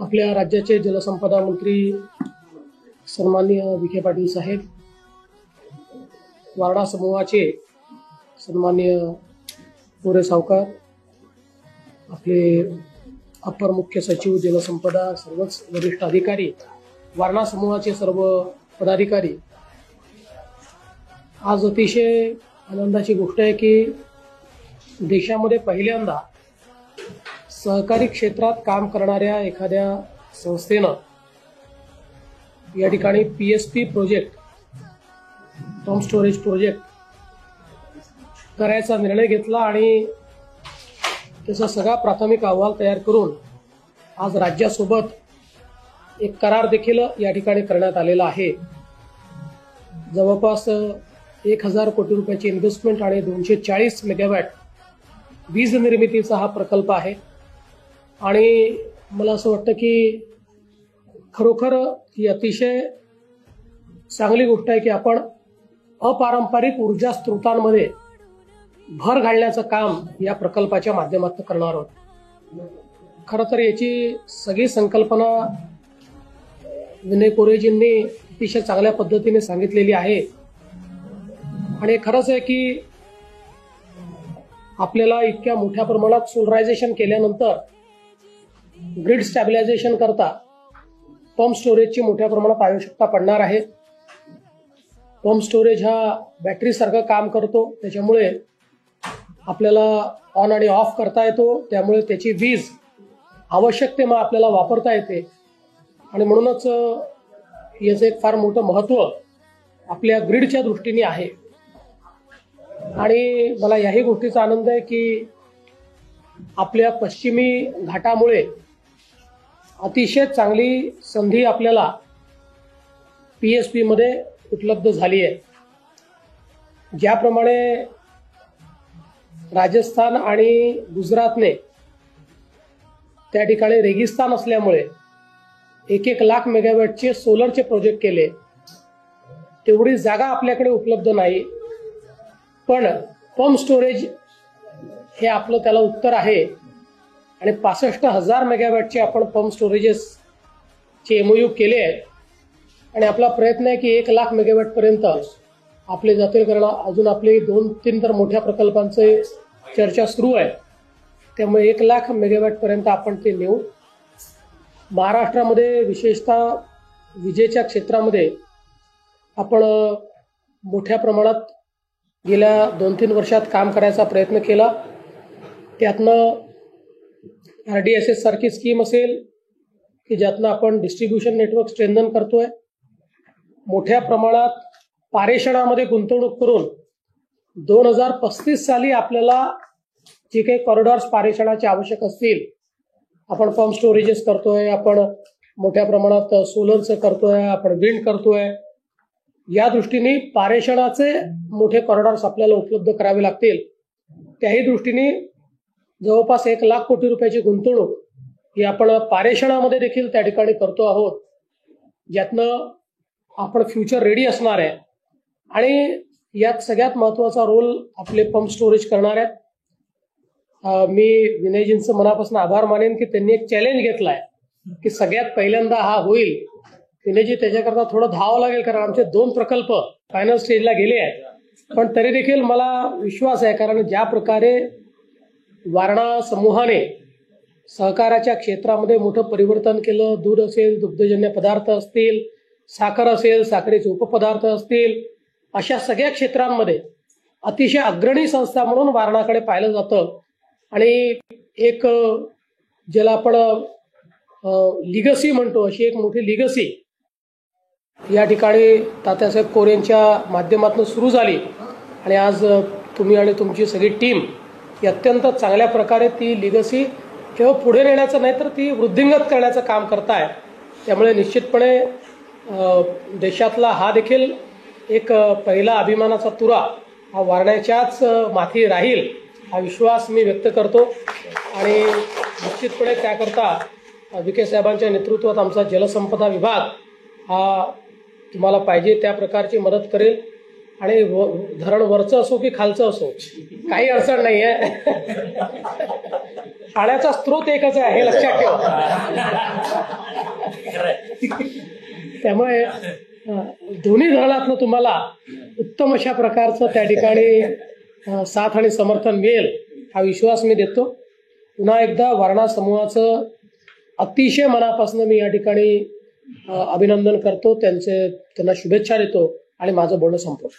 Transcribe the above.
आपल्या राज्याचे जलसंपदा मंत्री सन्माननीय विखे पाटील साहेब, वारणा समूहाचे सन्माननीय मोरे सावकार, आपले अपर मुख्य सचिव जलसंपदा, सर्वच वरिष्ठ अधिकारी, वारणा समूहाचे सर्व पदाधिकारी, आज अतिशय आनंदाची गोष्ट आहे की देशामध्ये पहिल्यांदा सहकारी क्षेत्रात काम करणाऱ्या एखाद्या संस्थेनं या ठिकाणी PSP project, pump storage project करायचा निर्णय घेतला आणि त्याचा सगळा प्राथमिक अहवाल तयार करून आज राज्यासोबत एक करार देखील या ठिकाणी करण्यात आलेला आहे। जवळपास 1000 कोटी रुपयाची इन्व्हेस्टमेंट आणि 240 मेगावॅट वीज निर्मितीचा हा प्रकल्प आहे। आणि मला असं वाटतं की खरोखर ही अतिशय चांगली गोष्ट आहे की आपण अपारंपरिक ऊर्जा स्रोतांमध्ये भर घालण्याचं काम या प्रकल्पाच्या माध्यमातून करणार आहोत। खरं तर याची सगळी संकल्पना विनय कोरेजींनी अतिशय चांगल्या पद्धतीने सांगितलेली आहे आणि खरंच आहे की आपल्याला इतक्या मोठ्या प्रमाणात सोलरायझेशन केल्यानंतर ग्रिड स्टॅबिलायझेशन करता पंप स्टोरेजची मोठ्या प्रमाणात आवश्यकता पडणार आहे। पंप स्टोरेज हा बॅटरी सारखं काम करतो, त्याच्यामुळे आपल्याला ऑन आणि ऑफ करता येतो, त्यामुळे त्याची वीज आवश्यकतेमुळे आपल्याला वापरता येते आणि म्हणूनच याचं एक फार मोठं महत्त्व आपल्या ग्रिडच्या दृष्टीने आहे। आणि मला याही गोष्टीचा आनंद आहे की आपल्या पश्चिमी घाटामुळे अतिशय चांगली संधी आपल्याला PSP मध्ये उपलब्ध झाली आहे। ज्याप्रमाणे राजस्थान आणि गुजरातने त्या ठिकाणी रेगिस्तान असल्यामुळे 1 लाख मेगावॅटचे सोलरचे प्रोजेक्ट केले, तेवढी जागा आपल्याकडे उपलब्ध नाही, पण पंप स्टोरेज हे आपलं त्याला उत्तर आहे आणि 65,000 मेगावॅटचे आपण पंप स्टोरेजेसचे MOU केले आहेत आणि आपला प्रयत्न आहे की 1 लाख मेगावॅट पर्यंत आपले जातील, कारण अजून आपले 2-3 तर मोठ्या प्रकल्पांचे चर्चा सुरू आहे, त्यामुळे 1 लाख मेगावॅट पर्यंत आपण ते नेऊ। महाराष्ट्रामध्ये विशेषतः विजेच्या क्षेत्रामध्ये आपण मोठ्या प्रमाणात गेल्या 2-3 वर्षात काम करायचा प्रयत्न केला। त्यातनं RDSS सारखी स्कीम असेल की ज्यातनं आपण डिस्ट्रीब्युशन नेटवर्क स्ट्रेंथन करतोय, मोठ्या प्रमाणात पारेषणामध्ये गुंतवणूक करून 2035 साली आपल्याला जे काही कॉरिडॉर्स पारेषणाचे आवश्यक असतील, आपण पंप स्टोरेजेस करतोय, आपण मोठ्या प्रमाणात सोलरचं करतोय, आपण विंड करतोय, या दृष्टीने पारेषणाचे मोठे कॉरिडॉर्स आपल्याला उपलब्ध करावे लागतील। त्याही दृष्टीने जवळपास 1 लाख कोटी रुपयाची गुंतवणूक ही आपण पारेषणामध्ये देखील त्या ठिकाणी करतो आहोत, ज्यातनं आपण फ्युचर रेडी असणार आहे आणि यात सगळ्यात महत्त्वाचा रोल आपले पंप स्टोरेज करणार आहेत। मी विनयजींचं मनापासून आभार मानेन की त्यांनी एक चॅलेंज घेतलाय की सगळ्यात पहिल्यांदा हा होईल। विनयजी, त्याच्याकरता थोडं धावावं लागेल, कारण आमचे 2 प्रकल्प फायनल स्टेजला गेले आहेत, पण तरी देखील मला विश्वास आहे, कारण ज्या प्रकारे वारणा समूहाने सहकाराच्या क्षेत्रामध्ये मोठं परिवर्तन केलं, दूध असेल, दुग्धजन्य पदार्थ असतील, साखर असेल, साखरेचे उपपदार्थ असतील, अशा सगळ्या क्षेत्रांमध्ये अतिशय अग्रणी संस्था म्हणून वारणाकडे पाहिलं जातं आणि एक ज्याला आपण लिगसी म्हणतो, अशी एक मोठी लिगसी या ठिकाणी तात्यासाहेब कोरेंच्या माध्यमातून सुरू झाली आणि आज तुम्ही आणि तुमची सगळी टीम ही अत्यंत चांगल्या प्रकारे ती लिगसी केवळ पुढे नेण्याचं नाही तर ती वृद्धिंगत करण्याचं काम करताय। त्यामुळे निश्चितपणे देशातला हा देखील एक पहिला अभिमानाचा तुरा हा वारण्याच्याच माथी राहील, हा विश्वास मी व्यक्त करतो आणि निश्चितपणे त्याकरता विखे साहेबांच्या नेतृत्वात आमचा जलसंपदा विभाग हा तुम्हाला पाहिजे त्या प्रकारची मदत करेल आणि धरण वरचं असो की खालचं असो काही अडचण नाही आहे। पाण्याचा स्रोत एकच आहे हे लक्षात ठेवा। त्यामुळे दोन्ही धरणातनं तुम्हाला उत्तम अशा प्रकारचं त्या ठिकाणी साथ आणि समर्थन मिळेल हा विश्वास मी देतो. पुन्हा एकदा वारणा समूहाचं अतिशय मनापासून मी या ठिकाणी अभिनंदन करतो, त्यांना शुभेच्छा देतो आणि माझं बोलणं संपवतो.